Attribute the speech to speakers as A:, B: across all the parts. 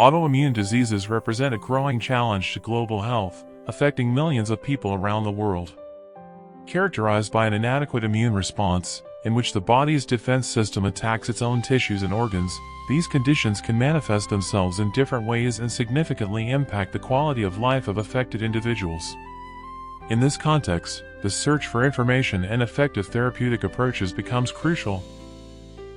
A: Autoimmune diseases represent a growing challenge to global health, affecting millions of people around the world. Characterized by an inadequate immune response, in which the body's defense system attacks its own tissues and organs, these conditions can manifest themselves in different ways and significantly impact the quality of life of affected individuals. In this context, the search for information and effective therapeutic approaches becomes crucial.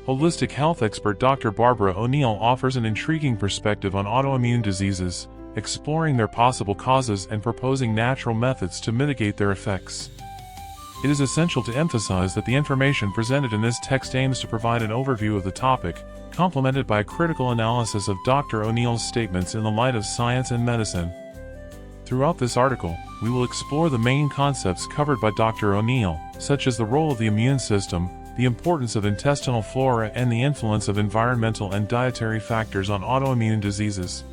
A: Holistic health expert Dr. Barbara O'Neill offers an intriguing perspective on autoimmune diseases, exploring their possible causes and proposing natural methods to mitigate their effects. It is essential to emphasize that the information presented in this text aims to provide an overview of the topic, complemented by a critical analysis of Dr. O'Neill's statements in the light of science and medicine. Throughout this article, we will explore the main concepts covered by Dr. O'Neill, such as the role of the immune system, the importance of intestinal flora, and the influence of environmental and dietary factors on autoimmune diseases.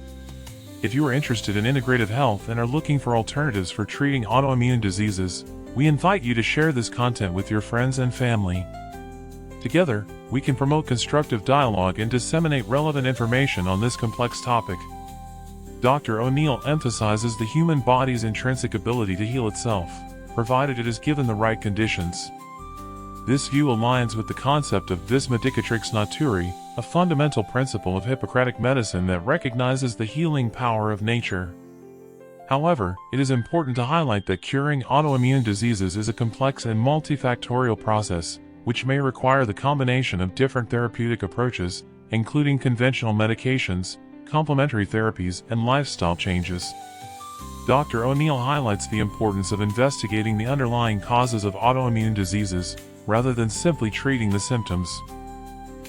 A: If you are interested in integrative health and are looking for alternatives for treating autoimmune diseases, we invite you to share this content with your friends and family. Together, we can promote constructive dialogue and disseminate relevant information on this complex topic. Dr. O'Neill emphasizes the human body's intrinsic ability to heal itself, provided it is given the right conditions. This view aligns with the concept of vis medicatrix naturae, a fundamental principle of Hippocratic medicine that recognizes the healing power of nature. However, it is important to highlight that curing autoimmune diseases is a complex and multifactorial process, which may require the combination of different therapeutic approaches, including conventional medications, complementary therapies, and lifestyle changes. Dr. O'Neill highlights the importance of investigating the underlying causes of autoimmune diseases, rather than simply treating the symptoms.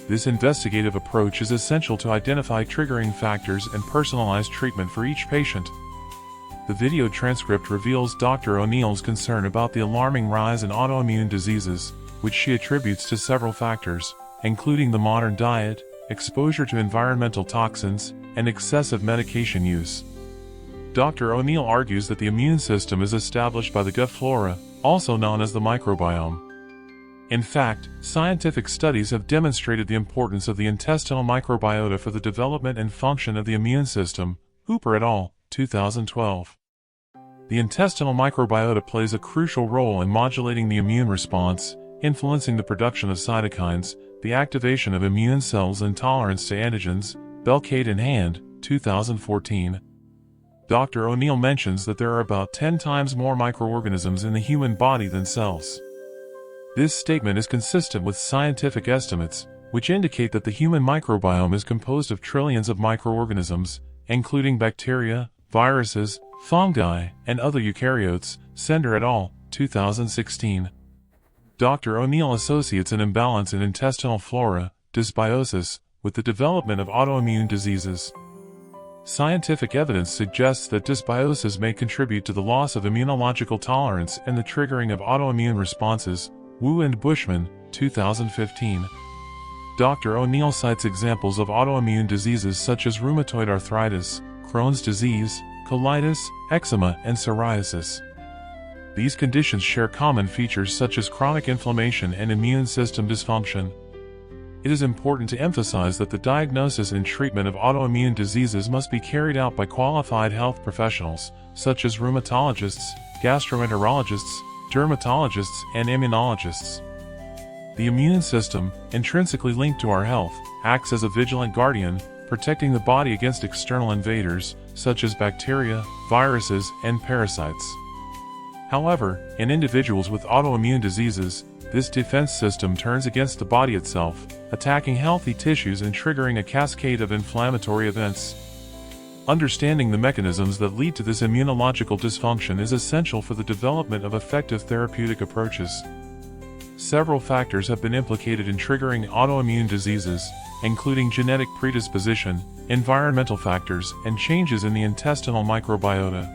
A: This investigative approach is essential to identify triggering factors and personalize treatment for each patient. The video transcript reveals Dr. O'Neill's concern about the alarming rise in autoimmune diseases, which she attributes to several factors, including the modern diet, exposure to environmental toxins, and excessive medication use. Dr. O'Neill argues that the immune system is established by the gut flora, also known as the microbiome. In fact, scientific studies have demonstrated the importance of the intestinal microbiota for the development and function of the immune system. Hooper et al., 2012. The intestinal microbiota plays a crucial role in modulating the immune response, influencing the production of cytokines, the activation of immune cells and tolerance to antigens. Belkade and Hand, 2014. Dr. O'Neill mentions that there are about 10 times more microorganisms in the human body than cells. This statement is consistent with scientific estimates, which indicate that the human microbiome is composed of trillions of microorganisms, including bacteria, viruses, fungi, and other eukaryotes. Sender et al., 2016. Dr. O'Neill associates an imbalance in intestinal flora, dysbiosis, with the development of autoimmune diseases. Scientific evidence suggests that dysbiosis may contribute to the loss of immunological tolerance and the triggering of autoimmune responses. Wu and Bushman, 2015. Dr. O'Neill cites examples of autoimmune diseases such as rheumatoid arthritis, Crohn's disease, colitis, eczema, and psoriasis. These conditions share common features such as chronic inflammation and immune system dysfunction. It is important to emphasize that the diagnosis and treatment of autoimmune diseases must be carried out by qualified health professionals, such as rheumatologists, gastroenterologists, dermatologists, and immunologists. The immune system, intrinsically linked to our health, acts as a vigilant guardian, protecting the body against external invaders, such as bacteria, viruses, and parasites. However, in individuals with autoimmune diseases, this defense system turns against the body itself, attacking healthy tissues and triggering a cascade of inflammatory events. Understanding the mechanisms that lead to this immunological dysfunction is essential for the development of effective therapeutic approaches. Several factors have been implicated in triggering autoimmune diseases, including genetic predisposition, environmental factors, and changes in the intestinal microbiota.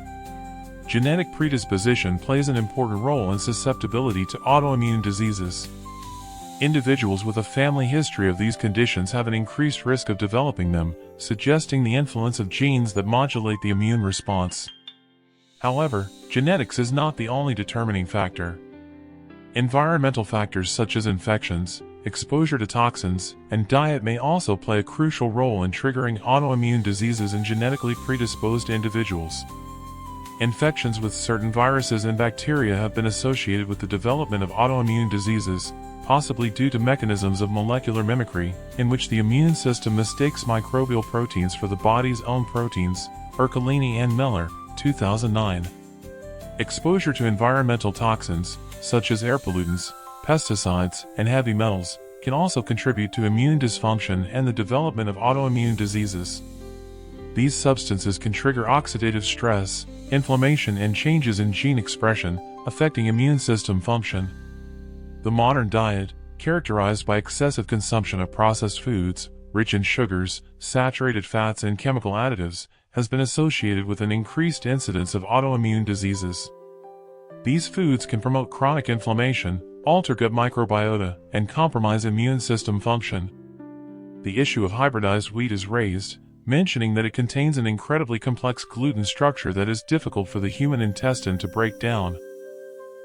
A: Genetic predisposition plays an important role in susceptibility to autoimmune diseases. Individuals with a family history of these conditions have an increased risk of developing them, suggesting the influence of genes that modulate the immune response. However, genetics is not the only determining factor. Environmental factors such as infections, exposure to toxins, and diet may also play a crucial role in triggering autoimmune diseases in genetically predisposed individuals. Infections with certain viruses and bacteria have been associated with the development of autoimmune diseases, possibly due to mechanisms of molecular mimicry, in which the immune system mistakes microbial proteins for the body's own proteins. Ercolini and Miller, 2009. Exposure to environmental toxins, such as air pollutants, pesticides, and heavy metals, can also contribute to immune dysfunction and the development of autoimmune diseases. These substances can trigger oxidative stress, inflammation, and changes in gene expression, affecting immune system function. The modern diet, characterized by excessive consumption of processed foods, rich in sugars, saturated fats, and chemical additives, has been associated with an increased incidence of autoimmune diseases. These foods can promote chronic inflammation, alter gut microbiota, and compromise immune system function. The issue of hybridized wheat is raised, mentioning that it contains an incredibly complex gluten structure that is difficult for the human intestine to break down.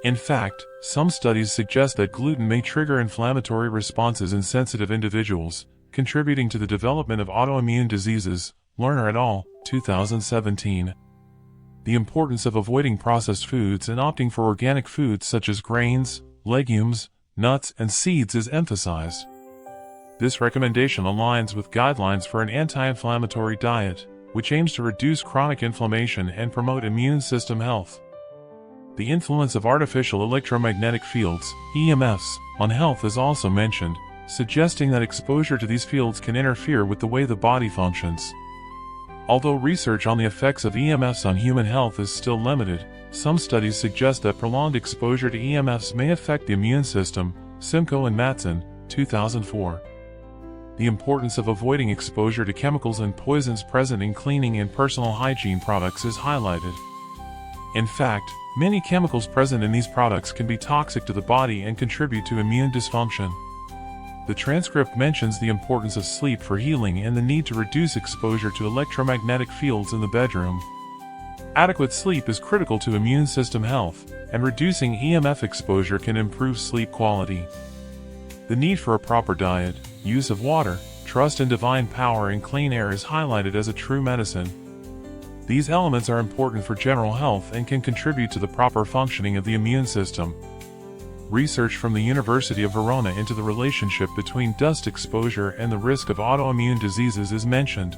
A: In fact, some studies suggest that gluten may trigger inflammatory responses in sensitive individuals, contributing to the development of autoimmune diseases. Lerner et al., 2017. The importance of avoiding processed foods and opting for organic foods such as grains, legumes, nuts, and seeds is emphasized. This recommendation aligns with guidelines for an anti-inflammatory diet, which aims to reduce chronic inflammation and promote immune system health. The influence of artificial electromagnetic fields, EMFs, on health is also mentioned, suggesting that exposure to these fields can interfere with the way the body functions. Although research on the effects of EMFs on human health is still limited, some studies suggest that prolonged exposure to EMFs may affect the immune system. Simcoe and Matson, 2004. The importance of avoiding exposure to chemicals and poisons present in cleaning and personal hygiene products is highlighted. In fact, many chemicals present in these products can be toxic to the body and contribute to immune dysfunction. The transcript mentions the importance of sleep for healing and the need to reduce exposure to electromagnetic fields in the bedroom. Adequate sleep is critical to immune system health, and reducing EMF exposure can improve sleep quality. The need for a proper diet, use of water, trust in divine power, and clean air is highlighted as a true medicine. These elements are important for general health and can contribute to the proper functioning of the immune system. Research from the University of Verona into the relationship between dust exposure and the risk of autoimmune diseases is mentioned.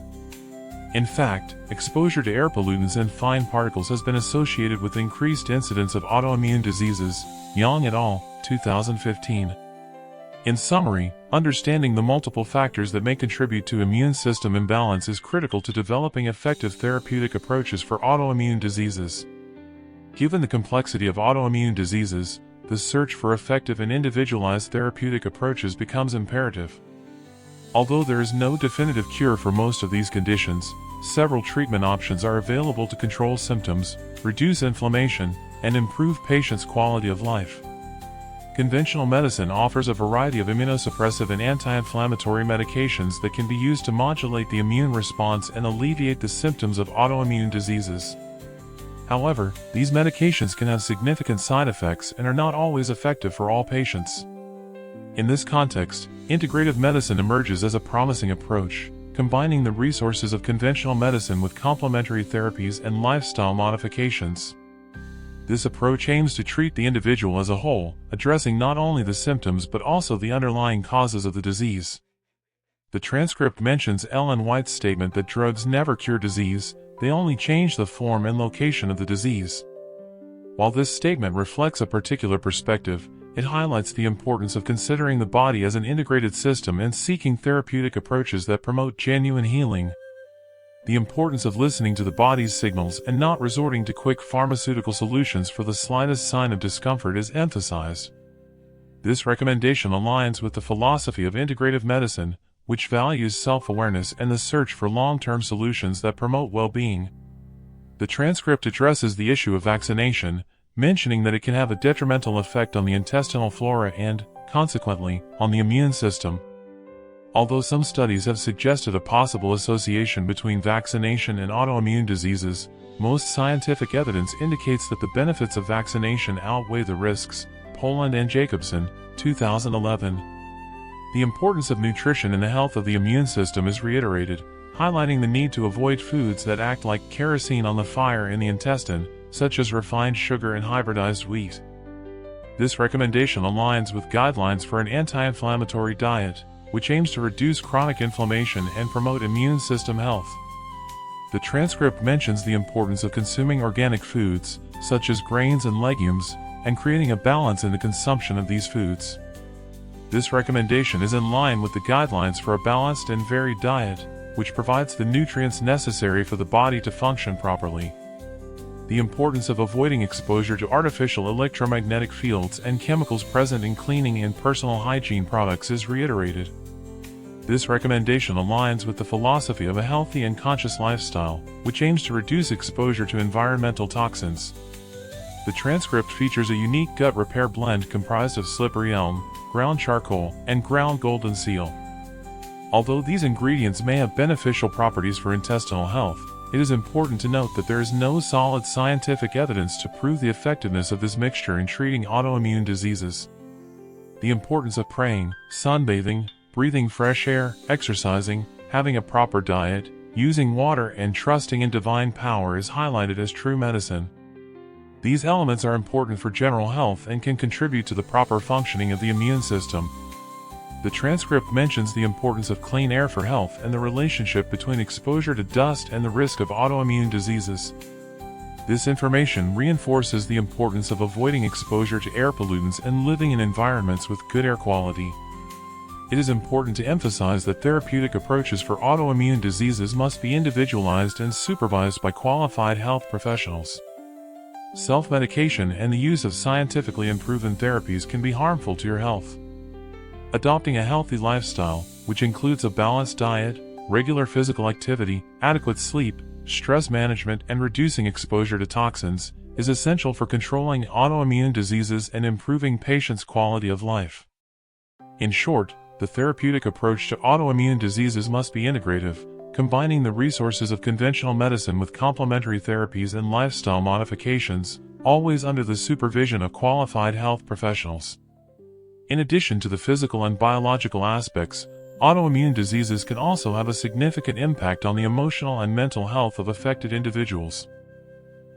A: In fact, exposure to air pollutants and fine particles has been associated with increased incidence of autoimmune diseases. Yang et al., 2015. In summary, understanding the multiple factors that may contribute to immune system imbalance is critical to developing effective therapeutic approaches for autoimmune diseases. Given the complexity of autoimmune diseases, the search for effective and individualized therapeutic approaches becomes imperative. Although there is no definitive cure for most of these conditions, several treatment options are available to control symptoms, reduce inflammation, and improve patients' quality of life. Conventional medicine offers a variety of immunosuppressive and anti-inflammatory medications that can be used to modulate the immune response and alleviate the symptoms of autoimmune diseases. However, these medications can have significant side effects and are not always effective for all patients. In this context, integrative medicine emerges as a promising approach, combining the resources of conventional medicine with complementary therapies and lifestyle modifications. This approach aims to treat the individual as a whole, addressing not only the symptoms but also the underlying causes of the disease. The transcript mentions Ellen White's statement that drugs never cure disease, they only change the form and location of the disease. While this statement reflects a particular perspective, it highlights the importance of considering the body as an integrated system and seeking therapeutic approaches that promote genuine healing. The importance of listening to the body's signals and not resorting to quick pharmaceutical solutions for the slightest sign of discomfort is emphasized. This recommendation aligns with the philosophy of integrative medicine, which values self-awareness and the search for long-term solutions that promote well-being. The transcript addresses the issue of vaccination, mentioning that it can have a detrimental effect on the intestinal flora and, consequently, on the immune system. Although some studies have suggested a possible association between vaccination and autoimmune diseases, most scientific evidence indicates that the benefits of vaccination outweigh the risks. Poland and Jacobson, 2011. The importance of nutrition in the health of the immune system is reiterated, highlighting the need to avoid foods that act like kerosene on the fire in the intestine, such as refined sugar and hybridized wheat. This recommendation aligns with guidelines for an anti-inflammatory diet, which aims to reduce chronic inflammation and promote immune system health. The transcript mentions the importance of consuming organic foods, such as grains and legumes, and creating a balance in the consumption of these foods. This recommendation is in line with the guidelines for a balanced and varied diet, which provides the nutrients necessary for the body to function properly. The importance of avoiding exposure to artificial electromagnetic fields and chemicals present in cleaning and personal hygiene products is reiterated. This recommendation aligns with the philosophy of a healthy and conscious lifestyle, which aims to reduce exposure to environmental toxins. The transcript features a unique gut repair blend comprised of slippery elm, ground charcoal, and ground golden seal. Although these ingredients may have beneficial properties for intestinal health, it is important to note that there is no solid scientific evidence to prove the effectiveness of this mixture in treating autoimmune diseases. The importance of praying, sunbathing, breathing fresh air, exercising, having a proper diet, using water, and trusting in divine power is highlighted as true medicine. These elements are important for general health and can contribute to the proper functioning of the immune system. The transcript mentions the importance of clean air for health and the relationship between exposure to dust and the risk of autoimmune diseases. This information reinforces the importance of avoiding exposure to air pollutants and living in environments with good air quality. It is important to emphasize that therapeutic approaches for autoimmune diseases must be individualized and supervised by qualified health professionals. Self-medication and the use of scientifically unproven therapies can be harmful to your health. Adopting a healthy lifestyle, which includes a balanced diet, regular physical activity, adequate sleep, stress management, and reducing exposure to toxins, is essential for controlling autoimmune diseases and improving patients' quality of life. In short, the therapeutic approach to autoimmune diseases must be integrative, combining the resources of conventional medicine with complementary therapies and lifestyle modifications, always under the supervision of qualified health professionals. In addition to the physical and biological aspects, autoimmune diseases can also have a significant impact on the emotional and mental health of affected individuals.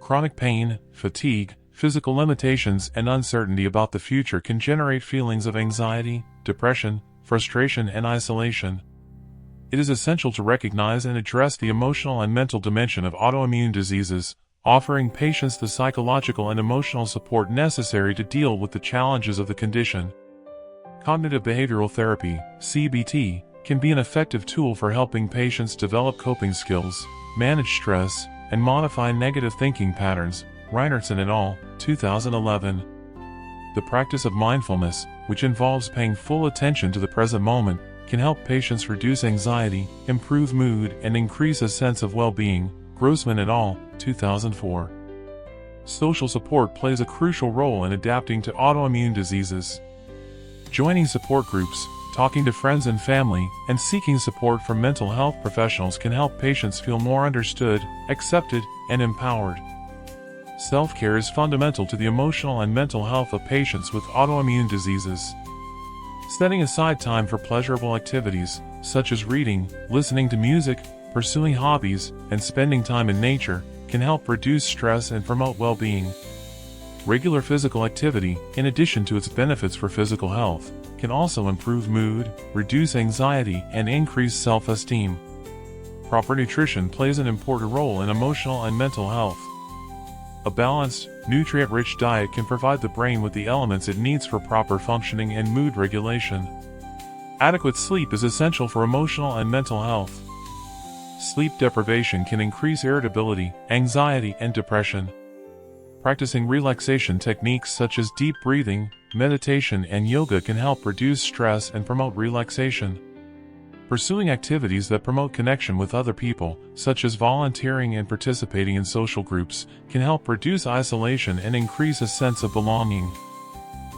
A: Chronic pain, fatigue, physical limitations, and uncertainty about the future can generate feelings of anxiety, depression, frustration, and isolation. It is essential to recognize and address the emotional and mental dimension of autoimmune diseases, offering patients the psychological and emotional support necessary to deal with the challenges of the condition. Cognitive behavioral therapy, CBT, can be an effective tool for helping patients develop coping skills, manage stress, and modify negative thinking patterns. Reinertsen et al., 2011. The practice of mindfulness, which involves paying full attention to the present moment, can help patients reduce anxiety, improve mood, and increase a sense of well-being. Grossman et al., 2004. Social support plays a crucial role in adapting to autoimmune diseases. Joining support groups, talking to friends and family, and seeking support from mental health professionals can help patients feel more understood, accepted, and empowered. Self-care is fundamental to the emotional and mental health of patients with autoimmune diseases. Setting aside time for pleasurable activities, such as reading, listening to music, pursuing hobbies, and spending time in nature, can help reduce stress and promote well-being. Regular physical activity, in addition to its benefits for physical health, can also improve mood, reduce anxiety, and increase self-esteem. Proper nutrition plays an important role in emotional and mental health. A balanced, nutrient-rich diet can provide the brain with the elements it needs for proper functioning and mood regulation. Adequate sleep is essential for emotional and mental health. Sleep deprivation can increase irritability, anxiety, and depression. Practicing relaxation techniques such as deep breathing, meditation, and yoga can help reduce stress and promote relaxation. Pursuing activities that promote connection with other people, such as volunteering and participating in social groups, can help reduce isolation and increase a sense of belonging.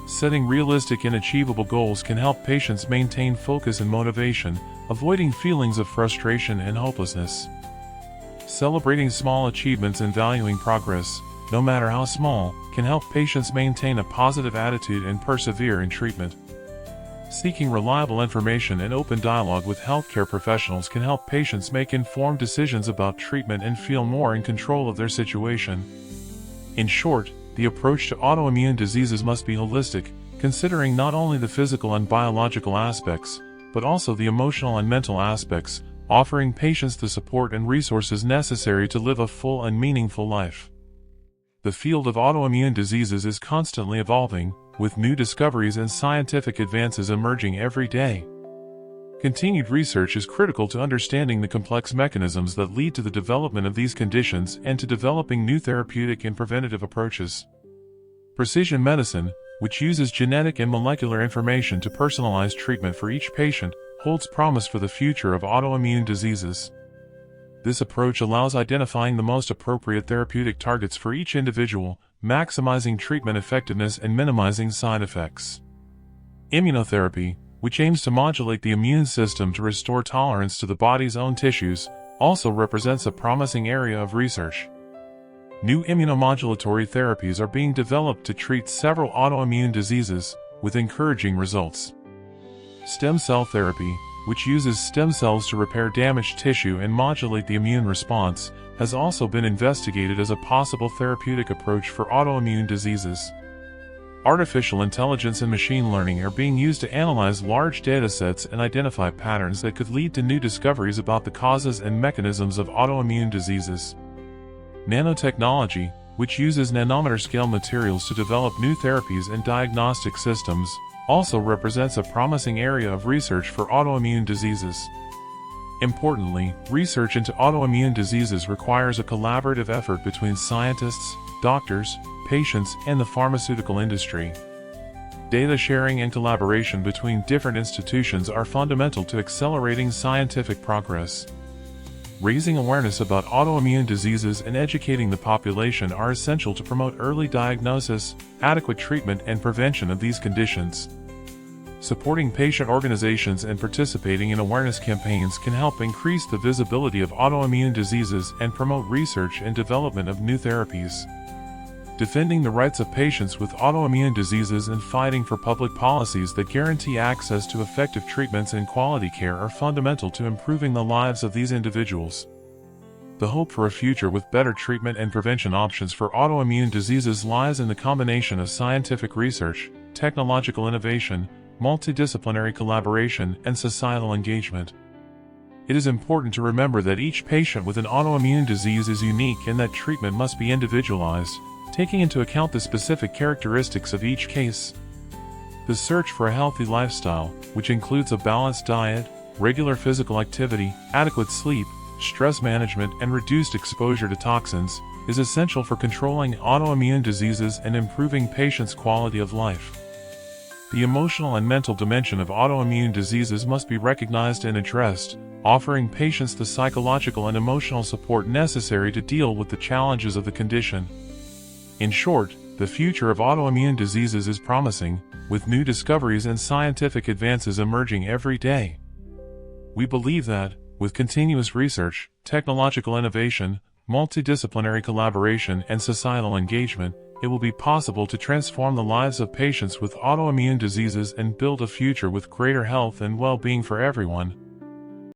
A: Setting realistic and achievable goals can help patients maintain focus and motivation, avoiding feelings of frustration and hopelessness. Celebrating small achievements and valuing progress, no matter how small, can help patients maintain a positive attitude and persevere in treatment. Seeking reliable information and open dialogue with healthcare professionals can help patients make informed decisions about treatment and feel more in control of their situation. In short, the approach to autoimmune diseases must be holistic, considering not only the physical and biological aspects, but also the emotional and mental aspects, offering patients the support and resources necessary to live a full and meaningful life. The field of autoimmune diseases is constantly evolving, with new discoveries and scientific advances emerging every day. Continued research is critical to understanding the complex mechanisms that lead to the development of these conditions and to developing new therapeutic and preventative approaches. Precision medicine, which uses genetic and molecular information to personalize treatment for each patient, holds promise for the future of autoimmune diseases. This approach allows identifying the most appropriate therapeutic targets for each individual, maximizing treatment effectiveness and minimizing side effects. Immunotherapy, which aims to modulate the immune system to restore tolerance to the body's own tissues, also represents a promising area of research. New immunomodulatory therapies are being developed to treat several autoimmune diseases, with encouraging results. Stem cell therapy, which uses stem cells to repair damaged tissue and modulate the immune response, has also been investigated as a possible therapeutic approach for autoimmune diseases. Artificial intelligence and machine learning are being used to analyze large datasets and identify patterns that could lead to new discoveries about the causes and mechanisms of autoimmune diseases. Nanotechnology, which uses nanometer-scale materials to develop new therapies and diagnostic systems, also represents a promising area of research for autoimmune diseases. Importantly, research into autoimmune diseases requires a collaborative effort between scientists, doctors, patients, and the pharmaceutical industry. Data sharing and collaboration between different institutions are fundamental to accelerating scientific progress. Raising awareness about autoimmune diseases and educating the population are essential to promote early diagnosis, adequate treatment, and prevention of these conditions. Supporting patient organizations and participating in awareness campaigns can help increase the visibility of autoimmune diseases and promote research and development of new therapies. Defending the rights of patients with autoimmune diseases and fighting for public policies that guarantee access to effective treatments and quality care are fundamental to improving the lives of these individuals. The hope for a future with better treatment and prevention options for autoimmune diseases lies in the combination of scientific research, technological innovation, multidisciplinary collaboration, and societal engagement. It is important to remember that each patient with an autoimmune disease is unique and that treatment must be individualized, taking into account the specific characteristics of each case. The search for a healthy lifestyle, which includes a balanced diet, regular physical activity, adequate sleep, stress management, and reduced exposure to toxins, is essential for controlling autoimmune diseases and improving patients' quality of life. The emotional and mental dimension of autoimmune diseases must be recognized and addressed, offering patients the psychological and emotional support necessary to deal with the challenges of the condition. In short, the future of autoimmune diseases is promising, with new discoveries and scientific advances emerging every day. We believe that, with continuous research, technological innovation, multidisciplinary collaboration, and societal engagement, it will be possible to transform the lives of patients with autoimmune diseases and build a future with greater health and well-being for everyone.